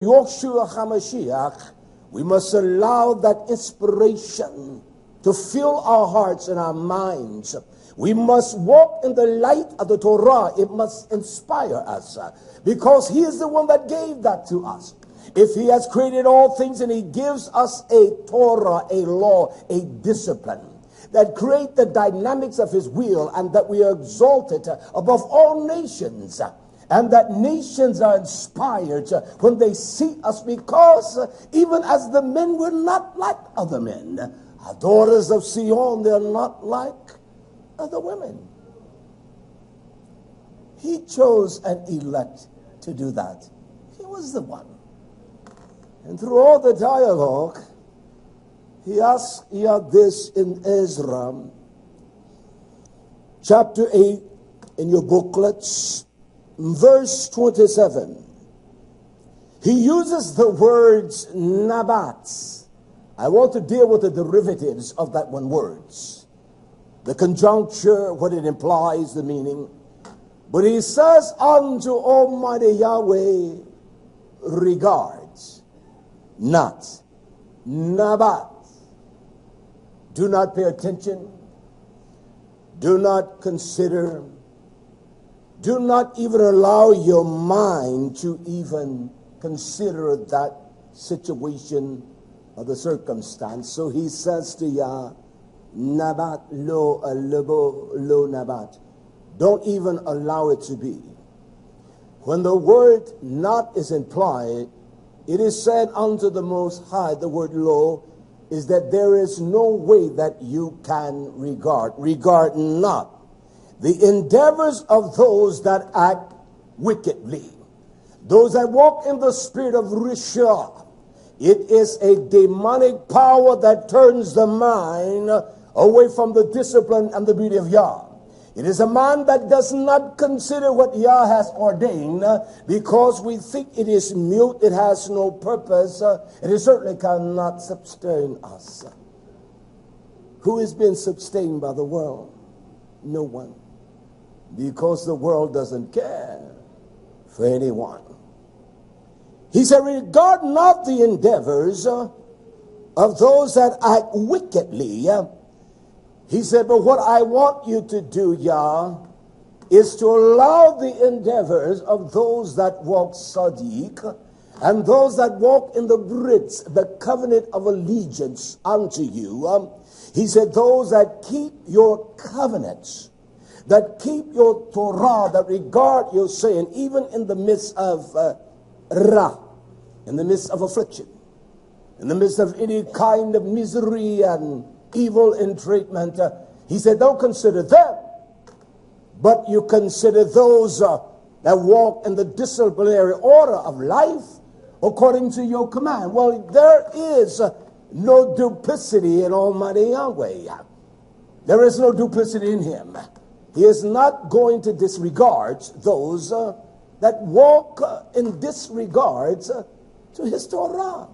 Yeshua HaMashiach, we must allow that inspiration to fill our hearts and our minds. We must walk in the light of the Torah. It must inspire us because he is the one that gave that to us. If he has created all things and he gives us a Torah, a law, a discipline that create the dynamics of his will, and that we are exalted above all nations, and that nations are inspired when they see us, because even as the men were not like other men, our daughters of Sion, they're not like other women. He chose an elect to do that. He was the one. And through all the dialogue, he asked this in Ezra, chapter 8, in your booklets, verse 27. He uses the words Nabat. I want to deal with the derivatives of that one words. The conjuncture, what it implies, the meaning. But he says unto Almighty Yahweh, regards, not, Nabat. Do not pay attention. Do not consider. Do not even allow your mind to even consider that situation or the circumstance. So he says to Yah, Nabat lo lebo lo Nabat. Don't even allow it to be. When the word not is implied, it is said unto the Most High, the word lo, is that there is no way that you can regard. Regard not the endeavors of those that act wickedly, those that walk in the spirit of Risha. It is a demonic power that turns the mind away from the discipline and the beauty of Yah. It is a man that does not consider what Yah has ordained, because we think it is mute, it has no purpose, and it certainly cannot sustain us. Who is being sustained by the world? No one. Because the world doesn't care for anyone. He said, regard not the endeavors of those that act wickedly. He said, but what I want you to do, Yah, is to allow the endeavors of those that walk sadiq, and those that walk in the Brits, the covenant of allegiance unto you. He said, those that keep your covenants, that keep your Torah, that regard your saying, even in the midst of Ra, in the midst of affliction, in the midst of any kind of misery and evil entreatment. He said, don't consider them, but you consider those that walk in the disciplinary order of life according to your command. Well, there is no duplicity in Almighty Yahweh. There is no duplicity in him. He is not going to disregard those that walk in disregards to his Torah.